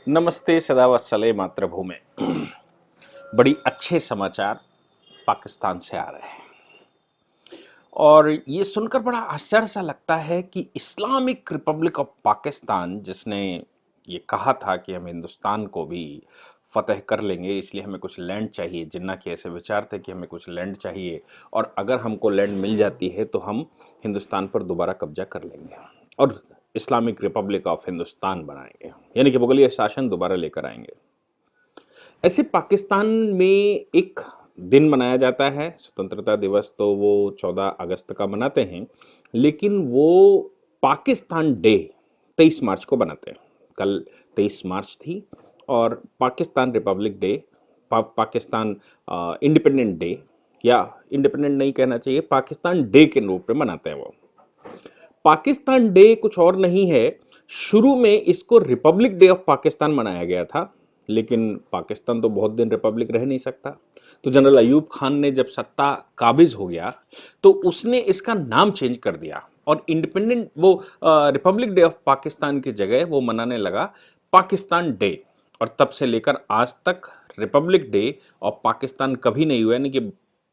नमस्ते सदा वत्सले मातृभूमि। बड़ी अच्छे समाचार पाकिस्तान से आ रहे हैं और ये सुनकर बड़ा आश्चर्य सा लगता है कि इस्लामिक रिपब्लिक ऑफ पाकिस्तान, जिसने ये कहा था कि हम हिंदुस्तान को भी फतह कर लेंगे, इसलिए हमें कुछ लैंड चाहिए। जिन्ना के ऐसे विचार थे कि हमें कुछ लैंड चाहिए और अगर हमको लैंड मिल जाती है तो हम हिंदुस्तान पर दोबारा कब्जा कर लेंगे और इस्लामिक रिपब्लिक ऑफ हिंदुस्तान बनाएंगे, यानी कि मुगलिया शासन दोबारा लेकर आएंगे। ऐसे पाकिस्तान में एक दिन मनाया जाता है स्वतंत्रता दिवस, तो वो 14 अगस्त का मनाते हैं, लेकिन वो पाकिस्तान डे 23 मार्च को बनाते हैं। कल 23 मार्च थी और Pakistan Republic day, Pakistan independent day, या इंडिपेंडेंट नहीं कहना चाहिए, पाकिस्तान डे के रूप में मनाते हैं वो। पाकिस्तान डे कुछ और नहीं है। शुरू में इसको रिपब्लिक डे ऑफ पाकिस्तान मनाया गया था, लेकिन पाकिस्तान तो बहुत दिन रिपब्लिक रह नहीं सकता। तो जनरल अयूब खान ने जब सत्ता काबिज हो गया तो उसने इसका नाम चेंज कर दिया और इंडिपेंडेंट वो रिपब्लिक डे ऑफ पाकिस्तान की जगह वो मनाने लगा पाकिस्तान डे। और तब से लेकर आज तक रिपब्लिक डे ऑफ पाकिस्तान कभी नहीं हुआ, यानी कि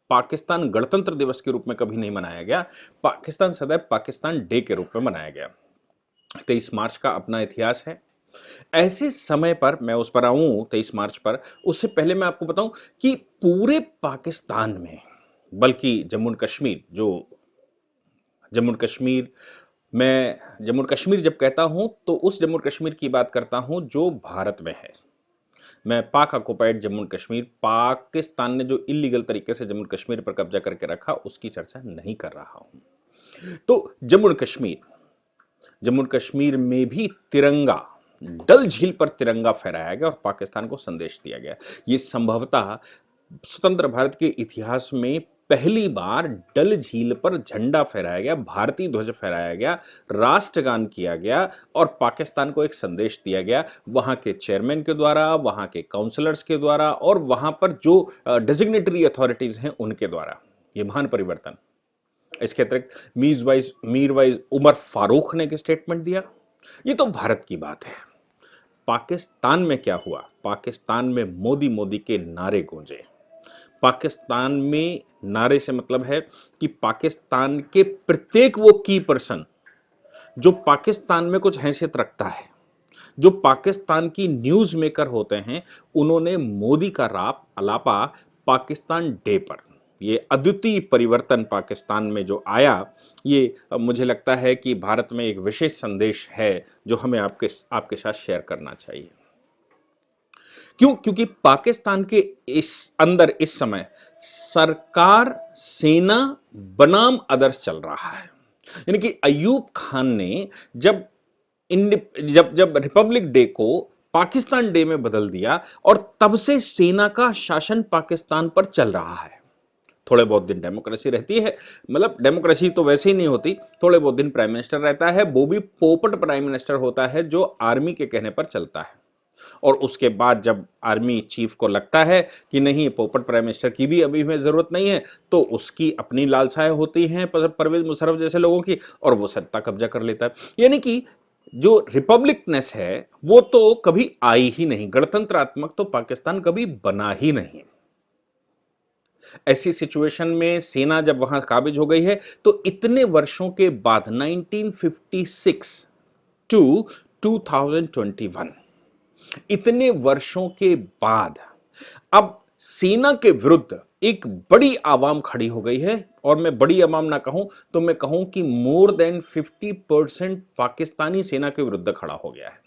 पाकिस्तान गणतंत्र दिवस के रूप में कभी नहीं मनाया गया। पाकिस्तान सदैव पाकिस्तान डे के रूप में मनाया गया। 23 मार्च का अपना इतिहास है। ऐसे समय पर मैं उस पर आऊं 23 मार्च पर, उससे पहले मैं आपको बताऊं कि पूरे पाकिस्तान में, बल्कि जम्मू एंड कश्मीर, जो जम्मू एंड कश्मीर, मैं जम्मू एंड कश्मीर जब कहता हूं तो उस जम्मू एंड कश्मीर की बात करता हूं जो भारत में है। मैं पाक ऑक्युपाइड जम्मू एंड कश्मीर, पाकिस्तान ने जो इलीगल तरीके से जम्मू एंड कश्मीर पर कब्जा करके रखा, उसकी चर्चा नहीं कर रहा हूं। तो जम्मू एंड कश्मीर में भी तिरंगा, डल झील पर तिरंगा फहराया गया और पाकिस्तान को संदेश दिया गया। ये संभवतः स्वतंत्र भारत के इतिहास में पहली बार डल झील पर झंडा फहराया गया, भारतीय ध्वज फहराया गया, राष्ट्रगान किया गया और पाकिस्तान को एक संदेश दिया गया वहां के चेयरमैन के द्वारा, वहां के काउंसलर्स के द्वारा और वहां पर जो डेजिग्नेटरी अथॉरिटीज हैं उनके द्वारा। ये महान परिवर्तन। इसके अतिरिक्त मीरवाइज उमर फारूक ने एक स्टेटमेंट दिया। ये तो भारत की बात है। पाकिस्तान में क्या हुआ? पाकिस्तान में मोदी मोदी के नारे गूंजे। पाकिस्तान में नारे से मतलब है कि पाकिस्तान के प्रत्येक वो की पर्सन जो पाकिस्तान में कुछ हैसियत रखता है, जो पाकिस्तान की न्यूज मेकर होते हैं, उन्होंने मोदी का राप अलापा पाकिस्तान डे पर। ये अद्वितीय परिवर्तन पाकिस्तान में जो आया, ये मुझे लगता है कि भारत में एक विशेष संदेश है जो हमें आपके साथ शेयर करना चाहिए। क्यों? क्योंकि पाकिस्तान के इस अंदर इस समय सरकार सेना बनाम अदर्स चल रहा है। यानी कि अयूब खान ने जब जब जब रिपब्लिक डे को पाकिस्तान डे में बदल दिया और तब से सेना का शासन पाकिस्तान पर चल रहा है। थोड़े बहुत दिन डेमोक्रेसी रहती है, मतलब डेमोक्रेसी तो वैसे ही नहीं होती, थोड़े बहुत दिन प्राइम मिनिस्टर रहता है, वो भी पोपट प्राइम मिनिस्टर होता है जो आर्मी के कहने पर चलता है। और उसके बाद जब आर्मी चीफ को लगता है कि नहीं, पोपट प्राइम मिनिस्टर की भी अभी में जरूरत नहीं है, तो उसकी अपनी लालसाएं होती हैं परवेज मुशर्रफ जैसे लोगों की, और वो सत्ता कब्जा कर लेता है। यानी कि जो रिपब्लिकनेस है वो तो कभी आई ही नहीं, गणतंत्रात्मक तो पाकिस्तान कभी बना ही नहीं। ऐसी सिचुएशन में सेना जब वहां काबिज हो गई है, तो इतने वर्षों के बाद 1956 टू 2021, इतने वर्षों के बाद अब सेना के विरुद्ध एक बड़ी आवाम खड़ी हो गई है। और मैं बड़ी आवाम ना कहूं तो मैं कहूं कि मोर देन 50% पाकिस्तानी सेना के विरुद्ध खड़ा हो गया है।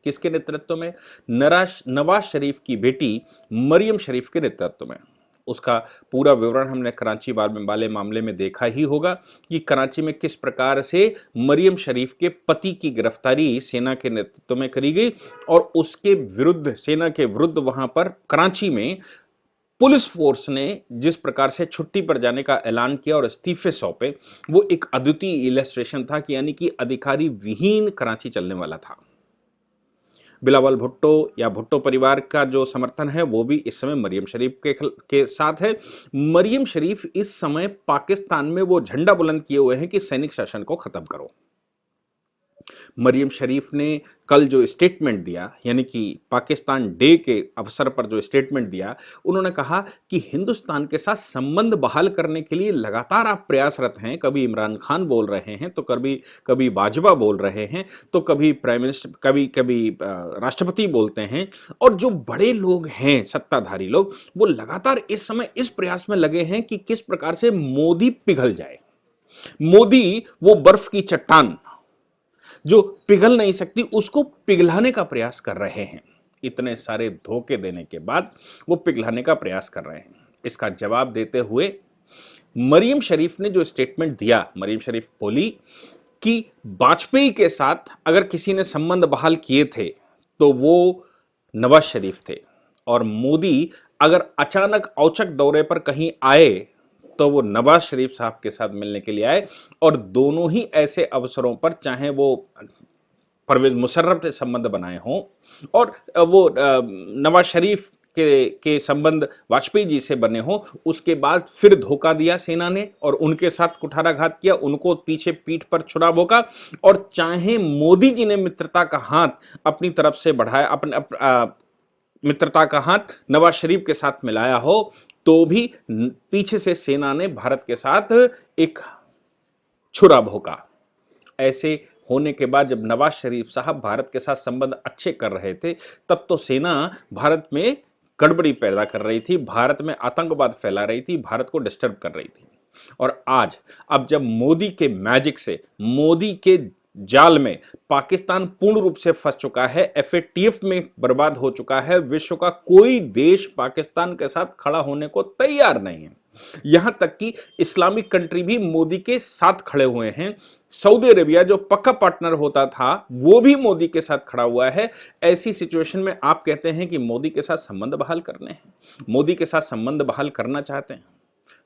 किसके नेतृत्व में? नवाज शरीफ की बेटी मरियम शरीफ के नेतृत्व में। उसका पूरा विवरण हमने कराची वाले मामले में देखा ही होगा कि कराची में किस प्रकार से मरियम शरीफ के पति की गिरफ्तारी सेना के नेतृत्व में करी गई और उसके विरुद्ध, सेना के विरुद्ध वहां पर कराची में पुलिस फोर्स ने जिस प्रकार से छुट्टी पर जाने का ऐलान किया और इस्तीफे सौंपे, वो एक अद्वितीय इलस्ट्रेशन था कि यानी कि अधिकारी विहीन कराची चलने वाला था। बिलावल भुट्टो या भुट्टो परिवार का जो समर्थन है वो भी इस समय मरियम शरीफ के साथ है। मरियम शरीफ इस समय पाकिस्तान में वो झंडा बुलंद किए हुए हैं कि सैनिक शासन को खत्म करो। मरियम शरीफ ने कल जो स्टेटमेंट दिया, यानी कि पाकिस्तान डे के अवसर पर जो स्टेटमेंट दिया, उन्होंने कहा कि हिंदुस्तान के साथ संबंध बहाल करने के लिए लगातार आप प्रयासरत हैं। कभी इमरान खान बोल रहे हैं, तो कभी कभी बाजवा बोल रहे हैं, तो कभी प्राइम मिनिस्टर, कभी कभी राष्ट्रपति बोलते हैं, और जो बड़े लोग हैं, सत्ताधारी लोग, वो लगातार इस समय इस प्रयास में लगे हैं कि किस प्रकार से मोदी पिघल जाए। मोदी वो बर्फ की चट्टान जो पिघल नहीं सकती, उसको पिघलाने का प्रयास कर रहे हैं। इतने सारे धोखे देने के बाद वो पिघलाने का प्रयास कर रहे हैं। इसका जवाब देते हुए मरियम शरीफ ने जो स्टेटमेंट दिया, मरियम शरीफ बोली कि वाजपेयी के साथ अगर किसी ने संबंध बहाल किए थे तो वो नवाज शरीफ थे, और मोदी अगर अचानक औचक दौरे पर कहीं आए तो वो नवाज शरीफ साहब के साथ मिलने के लिए आए, और दोनों ही ऐसे अवसरों पर, चाहे वो परवेज मुशर्रफ से संबंध बनाए हों और वो नवाज शरीफ के संबंध वाजपेयी जी से बने हों, उसके बाद फिर धोखा दिया सेना ने और उनके साथ कुठाराघात किया, उनको पीछे पीठ पर छुरा भोंका। और चाहे मोदी जी ने मित्रता का हाथ अपनी तरफ से बढ़ाया, मित्रता का हाथ नवाज शरीफ के साथ मिलाया हो, तो भी पीछे से सेना ने भारत के साथ एक छुरा भोंका। ऐसे होने के बाद जब नवाज शरीफ साहब भारत के साथ संबंध अच्छे कर रहे थे, तब तो सेना भारत में गड़बड़ी पैदा कर रही थी, भारत में आतंकवाद फैला रही थी, भारत को डिस्टर्ब कर रही थी। और आज अब जब मोदी के मैजिक से, मोदी के जाल में पाकिस्तान पूर्ण रूप से फंस चुका है, एफएटीएफ में बर्बाद हो चुका है, विश्व का कोई देश पाकिस्तान के साथ खड़ा होने को तैयार नहीं है। यहां तक कि इस्लामिक कंट्री भी मोदी के साथ खड़े हुए हैं। सऊदी अरेबिया जो पक्का पार्टनर होता था, वो भी मोदी के साथ खड़ा हुआ है। ऐसी सिचुएशन में आप कहते हैं कि मोदी के साथ संबंध बहाल करने हैं, मोदी के साथ संबंध बहाल करना चाहते हैं।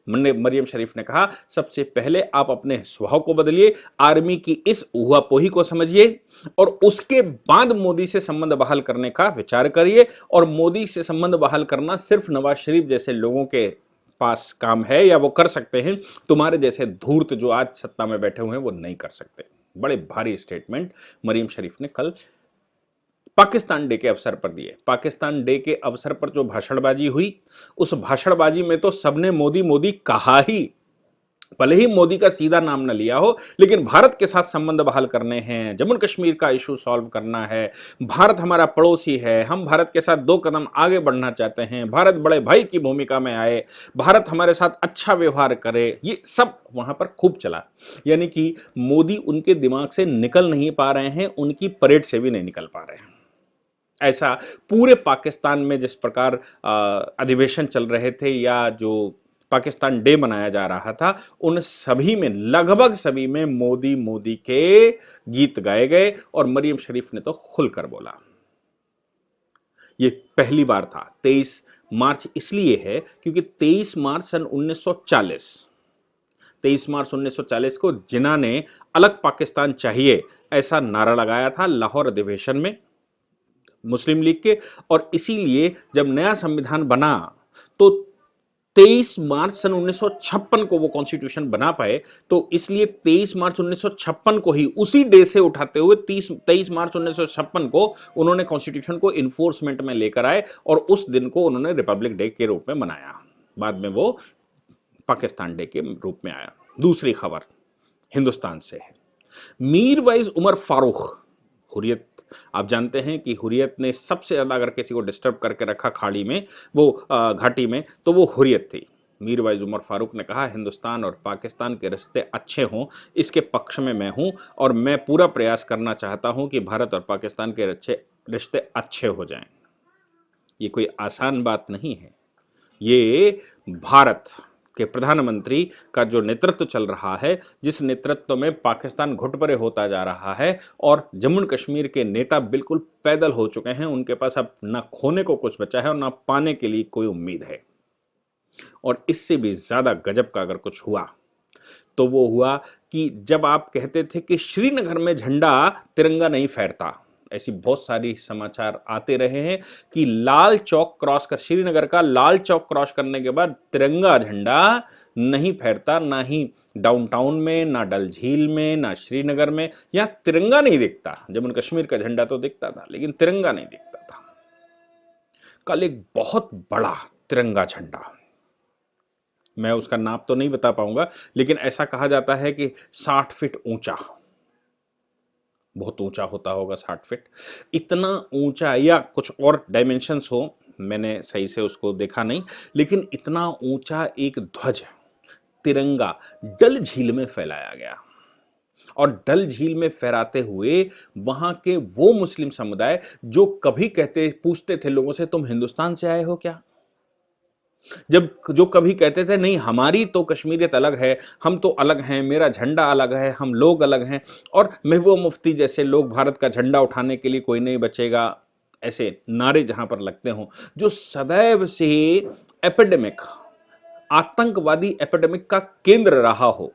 मरियम शरीफ ने कहा, सबसे पहले आप अपने स्वभाव को बदलिए, आर्मी की इस ऊहापोही को समझिए, और उसके बाद मोदी से संबंध बहाल करने का विचार करिए। और मोदी से संबंध बहाल करना सिर्फ नवाज शरीफ जैसे लोगों के पास काम है, या वो कर सकते हैं, तुम्हारे जैसे धूर्त जो आज सत्ता में बैठे हुए हैं वो नहीं कर सकते। बड़े भारी स्टेटमेंट मरियम शरीफ ने कल पाकिस्तान डे के अवसर पर दिए। पाकिस्तान डे के अवसर पर जो भाषणबाजी हुई, उस भाषणबाजी में तो सबने मोदी मोदी कहा ही, भले ही मोदी का सीधा नाम न लिया हो, लेकिन भारत के साथ संबंध बहाल करने हैं, जम्मू कश्मीर का इशू सॉल्व करना है, भारत हमारा पड़ोसी है, हम भारत के साथ 2 कदम आगे बढ़ना चाहते हैं, भारत बड़े भाई की भूमिका में आए, भारत हमारे साथ अच्छा व्यवहार करे, ये सब वहां पर खूब चला। यानी कि मोदी उनके दिमाग से निकल नहीं पा रहे हैं, उनकी परेड से भी नहीं निकल पा रहे हैं। ऐसा पूरे पाकिस्तान में जिस प्रकार अधिवेशन चल रहे थे, या जो पाकिस्तान डे मनाया जा रहा था, उन सभी में, लगभग सभी में मोदी मोदी के गीत गाए गए, और मरियम शरीफ ने तो खुलकर बोला। ये पहली बार था। 23 मार्च इसलिए है क्योंकि 23 मार्च सन 1940, 23 मार्च 1940 को जिन्ना ने अलग पाकिस्तान चाहिए ऐसा नारा लगाया था लाहौर अधिवेशन में मुस्लिम लीग के। और इसीलिए जब नया संविधान बना तो 23 मार्च सन 1956 को वो कॉन्स्टिट्यूशन बना पाए, तो इसलिए 23 मार्च 1956 को ही उसी डे से उठाते हुए 23 मार्च 1956 को उन्होंने कॉन्स्टिट्यूशन को इन्फोर्समेंट में लेकर आए, और उस दिन को उन्होंने रिपब्लिक डे के रूप में मनाया। बाद में वो पाकिस्तान डे के रूप में आया। दूसरी खबर हिंदुस्तान से है। मीरवाइज उमर फारूक, हुर्रियत, आप जानते हैं कि हुर्रियत ने सबसे ज्यादा अगर किसी को डिस्टर्ब करके रखा खाड़ी में, वो घाटी में, तो वो हुर्रियत थी। मीरवाइज उमर फारूक ने कहा, हिंदुस्तान और पाकिस्तान के रिश्ते अच्छे हों, इसके पक्ष में मैं हूं, और मैं पूरा प्रयास करना चाहता हूं कि भारत और पाकिस्तान के रिश्ते अच्छे हो जाएं। ये कोई आसान बात नहीं है। ये भारत के प्रधानमंत्री का जो नेतृत्व चल रहा है, जिस नेतृत्व में पाकिस्तान घुटपरे होता जा रहा है, और जम्मू कश्मीर के नेता बिल्कुल पैदल हो चुके हैं, उनके पास अब ना खोने को कुछ बचा है और ना पाने के लिए कोई उम्मीद है। और इससे भी ज्यादा गजब का अगर कुछ हुआ तो वो हुआ कि जब आप कहते थे कि श्रीनगर में झंडा तिरंगा नहीं फहरता, ऐसी बहुत सारी समाचार आते रहे हैं कि लाल चौक क्रॉस कर, श्रीनगर का लाल चौक क्रॉस करने के बाद तिरंगा झंडा नहीं फहरता, ना ही डाउनटाउन में, ना डल झील में, ना श्रीनगर में। यहां तिरंगा नहीं दिखता। जम्मू कश्मीर का झंडा तो दिखता था लेकिन तिरंगा नहीं दिखता था। कल एक बहुत बड़ा तिरंगा झंडा, मैं उसका नाप तो नहीं बता पाऊंगा, लेकिन ऐसा कहा जाता है कि 60 फीट ऊंचा, बहुत ऊंचा होता होगा 60 फीट, इतना ऊंचा, या कुछ और डायमेंशंस हो, मैंने सही से उसको देखा नहीं, लेकिन इतना ऊंचा एक ध्वज, तिरंगा डल झील में फैलाया गया। और डल झील में फहराते हुए वहां के वो मुस्लिम समुदाय जो कभी पूछते थे लोगों से, तुम हिंदुस्तान से आए हो क्या, जब जो कभी कहते थे नहीं हमारी तो कश्मीरियत अलग है, हम तो अलग हैं, मेरा झंडा अलग है, हम लोग अलग हैं, और महबूबा मुफ्ती जैसे लोग भारत का झंडा उठाने के लिए कोई नहीं बचेगा, ऐसे नारे जहां पर लगते हों, जो सदैव से एपिडेमिक, आतंकवादी एपिडेमिक का केंद्र रहा हो,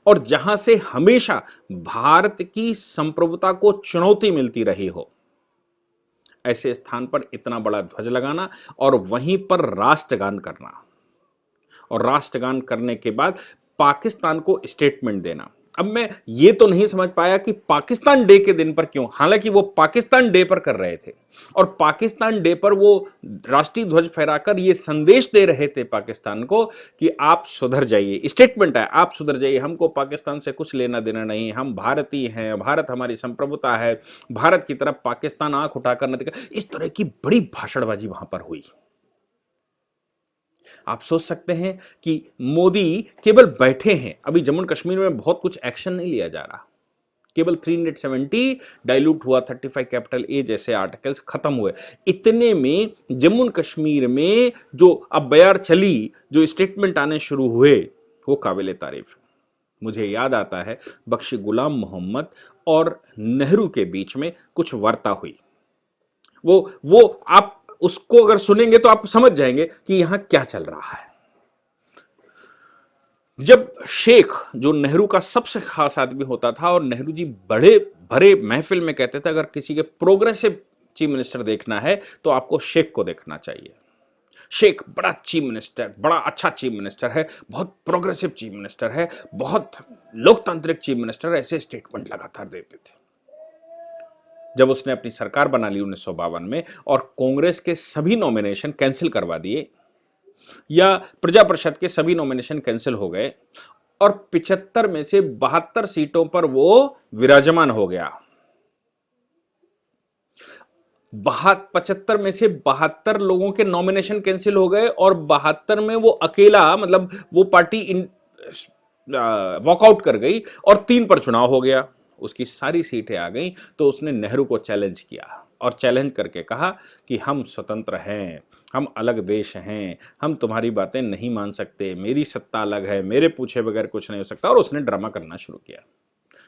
और जहां से हमेशा भारत की संप्रभुता को चुनौती मिलती रही हो, ऐसे स्थान पर इतना बड़ा ध्वज लगाना और वहीं पर राष्ट्रगान करना, और राष्ट्रगान करने के बाद पाकिस्तान को स्टेटमेंट देना। अब मैं ये तो नहीं समझ पाया कि पाकिस्तान डे के दिन पर क्यों, हालांकि वो पाकिस्तान डे पर कर रहे थे, और पाकिस्तान डे पर वो राष्ट्रीय ध्वज फहराकर ये संदेश दे रहे थे पाकिस्तान को कि आप सुधर जाइए, स्टेटमेंट है, आप सुधर जाइए, हमको पाकिस्तान से कुछ लेना देना नहीं, हम भारतीय हैं, भारत हमारी संप्रभुता है, भारत की तरफ पाकिस्तान आंख उठाकर न देखा। इस तरह की बड़ी भाषणबाजी वहां पर हुई। आप सोच सकते हैं कि मोदी केवल बैठे हैं, अभी जम्मू कश्मीर में बहुत कुछ एक्शन नहीं लिया जा रहा, केवल 370 डाइल्यूट हुआ, 35 कैपिटल ए जैसे आर्टिकल्स खत्म हुए, इतने में जम्मू कश्मीर में जो अब बयार चली, जो स्टेटमेंट आने शुरू हुए, वो काबिल तारीफ है। मुझे याद आता है बख्शी गुलाम मोहम्मद और नेहरू के बीच में कुछ वार्ता हुई, वो आप उसको अगर सुनेंगे तो आप समझ जाएंगे कि यहां क्या चल रहा है। जब शेख, जो नेहरू का सबसे खास आदमी होता था, और नेहरू जी बड़े भरे महफिल में कहते थे अगर किसी के प्रोग्रेसिव चीफ मिनिस्टर देखना है तो आपको शेख को देखना चाहिए, शेख बड़ा चीफ मिनिस्टर, बड़ा अच्छा चीफ मिनिस्टर है, बहुत प्रोग्रेसिव चीफ मिनिस्टर है, बहुत लोकतांत्रिक चीफ मिनिस्टर, ऐसे स्टेटमेंट लगातार देते थे। जब उसने अपनी सरकार बना ली 1952 में और कांग्रेस के सभी नॉमिनेशन कैंसिल करवा दिए, या प्रजा परिषद के सभी नॉमिनेशन कैंसिल हो गए, और 75 में से 72 सीटों पर वो विराजमान हो गया, 75 में से 72 लोगों के नॉमिनेशन कैंसिल हो गए, और 72 में वो अकेला, मतलब वो पार्टी वॉकआउट कर गई, और 3 पर चुनाव हो गया, उसकी सारी सीटें आ गई। तो उसने नेहरू को चैलेंज किया, और चैलेंज करके कहा कि हम स्वतंत्र हैं, हम अलग देश हैं, हम तुम्हारी बातें नहीं मान सकते, मेरी सत्ता अलग है, मेरे पूछे बगैर कुछ नहीं हो सकता, और उसने ड्रामा करना शुरू किया।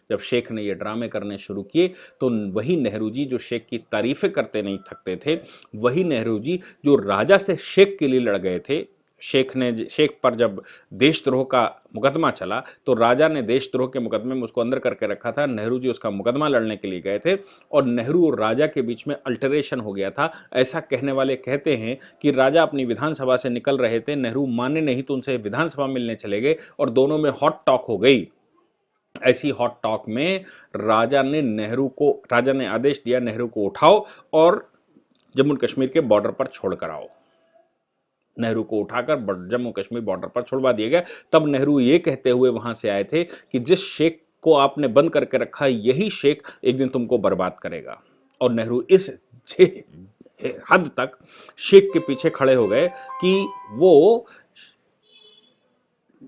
जब शेख ने ये ड्रामे करने शुरू किए तो वही नेहरू जी जो शेख की तारीफें करते नहीं थकते थे, वही नेहरू जी जो राजा से शेख के लिए लड़ गए थे, शेख पर जब देशद्रोह का मुकदमा चला तो राजा ने देशद्रोह के मुकदमे में उसको अंदर करके रखा था, नेहरू जी उसका मुकदमा लड़ने के लिए गए थे, और नेहरू और राजा के बीच में अल्टरेशन हो गया था। ऐसा कहने वाले कहते हैं कि राजा अपनी विधानसभा से निकल रहे थे, नेहरू माने नहीं तो उनसे विधानसभा मिलने चले गए, और दोनों में हॉट टॉक हो गई। ऐसी हॉट टॉक में राजा ने आदेश दिया, नेहरू को उठाओ और जम्मू कश्मीर के बॉर्डर पर छोड़कर आओ। नेहरू को उठाकर जम्मू कश्मीर बॉर्डर पर छुड़वा दिया गया। तब नेहरू ये कहते हुए वहां से आए थे कि जिस शेख को आपने बंद करके रखा, यही शेख एक दिन तुमको बर्बाद करेगा। और नेहरू इस हद तक शेख के पीछे खड़े हो गए कि वो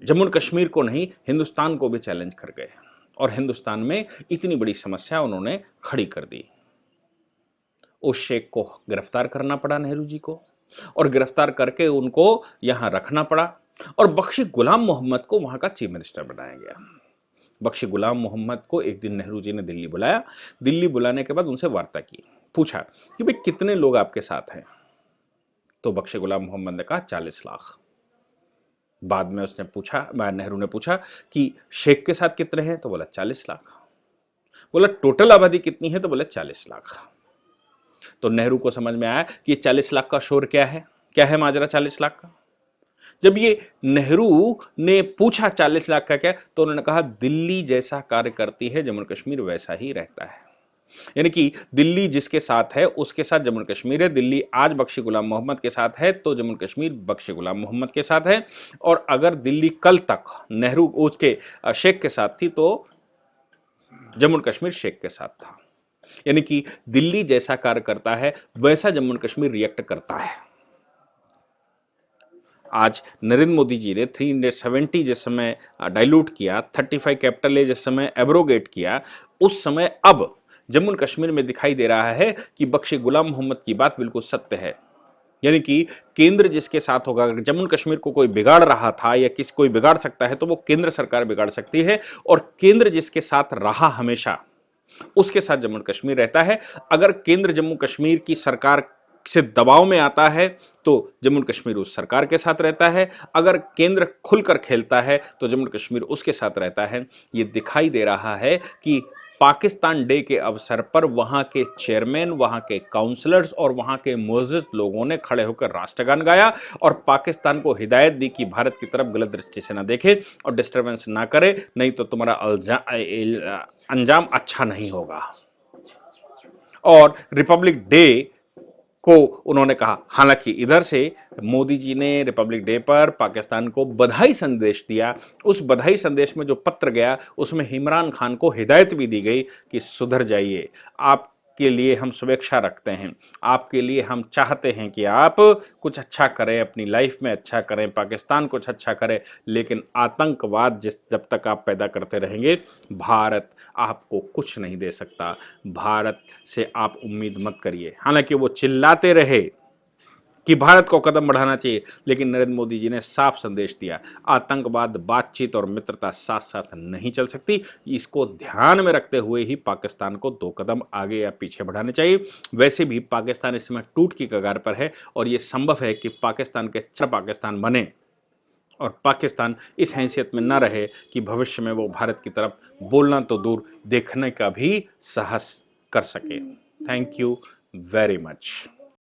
जम्मू कश्मीर को नहीं, हिंदुस्तान को भी चैलेंज कर गए, और हिंदुस्तान में इतनी बड़ी समस्या उन्होंने खड़ी कर दी। उस शेख को गिरफ्तार करना पड़ा नेहरू जी को, और गिरफ्तार करके उनको यहां रखना पड़ा, और बख्शी गुलाम मोहम्मद को वहां का चीफ मिनिस्टर बनाया गया। बख्शी गुलाम मोहम्मद को एक दिन नेहरू जी ने दिल्ली बुलाया, दिल्ली बुलाने के बाद उनसे वार्ता की, पूछा कि भाई कितने लोग आपके साथ हैं, तो बख्शी गुलाम मोहम्मद ने कहा 40 लाख। बाद में नेहरू ने पूछा कि शेख के साथ कितने हैं, तो बोला 40 लाख। बोला टोटल आबादी कितनी है, तो बोला 40 लाख। तो नेहरू को समझ में आया कि 40 लाख का शोर क्या है माजरा 40 लाख का। जब ये नेहरू ने पूछा 40 लाख का क्या, तो उन्होंने कहा दिल्ली जैसा कार्य करती है, जम्मू कश्मीर वैसा ही रहता है। यानी कि दिल्ली जिसके साथ है उसके साथ जम्मू कश्मीर है। दिल्ली आज बख्शी गुलाम मोहम्मद के साथ है तो जम्मू कश्मीर बख्शी गुलाम मोहम्मद के साथ है, और अगर दिल्ली कल तक नेहरू उसके शेख के साथ थी तो जम्मू कश्मीर शेख के साथ था। यानी कि दिल्ली जैसा कार्य करता है वैसा जम्मू कश्मीर रिएक्ट करता है। आज नरेंद्र मोदी जी ने 370 जिस समय डाइल्यूट किया, 35 कैपिटल ए जिस समय एब्रोगेट किया, उस समय अब जम्मू कश्मीर में दिखाई दे रहा है कि बख्शी गुलाम मोहम्मद की बात बिल्कुल सत्य है। यानी कि केंद्र जिसके साथ होगा, अगर जम्मू कश्मीर को कोई बिगाड़ रहा था या किसी कोई बिगाड़ सकता है तो वो केंद्र सरकार बिगाड़ सकती है, और केंद्र जिसके साथ रहा हमेशा उसके साथ जम्मू कश्मीर रहता है। अगर केंद्र जम्मू कश्मीर की सरकार से दबाव में आता है तो जम्मू कश्मीर उस सरकार के साथ रहता है, अगर केंद्र खुलकर खेलता है तो जम्मू कश्मीर उसके साथ रहता है। ये दिखाई दे रहा है कि पाकिस्तान डे के अवसर पर वहां के चेयरमैन, वहां के काउंसलर्स और वहां के मोअज़्ज़िज़ लोगों ने खड़े होकर राष्ट्रगान गाया और पाकिस्तान को हिदायत दी कि भारत की तरफ गलत दृष्टि से ना देखे और डिस्टर्बेंस ना करे, नहीं तो तुम्हारा अंजाम अच्छा नहीं होगा। और रिपब्लिक डे को उन्होंने कहा, हालांकि इधर से मोदी जी ने रिपब्लिक डे पर पाकिस्तान को बधाई संदेश दिया। उस बधाई संदेश में जो पत्र गया उसमें इमरान खान को हिदायत भी दी गई कि सुधर जाइए, आपके लिए हम शुभेच्छा रखते हैं, आपके लिए हम चाहते हैं कि आप कुछ अच्छा करें, अपनी लाइफ में अच्छा करें, पाकिस्तान कुछ अच्छा करे, लेकिन आतंकवाद जब तक आप पैदा करते रहेंगे भारत आपको कुछ नहीं दे सकता, भारत से आप उम्मीद मत करिए। हालांकि वो चिल्लाते रहे कि भारत को कदम बढ़ाना चाहिए, लेकिन नरेंद्र मोदी जी ने साफ संदेश दिया, आतंकवाद, बातचीत और मित्रता साथ साथ नहीं चल सकती। इसको ध्यान में रखते हुए ही पाकिस्तान को 2 कदम आगे या पीछे बढ़ाने चाहिए। वैसे भी पाकिस्तान इस समय टूट की कगार पर है और ये संभव है कि पाकिस्तान के पाकिस्तान बने और पाकिस्तान इस हैसियत में न रहे कि भविष्य में वो भारत की तरफ बोलना तो दूर देखने का भी साहस कर सके। Thank you very much.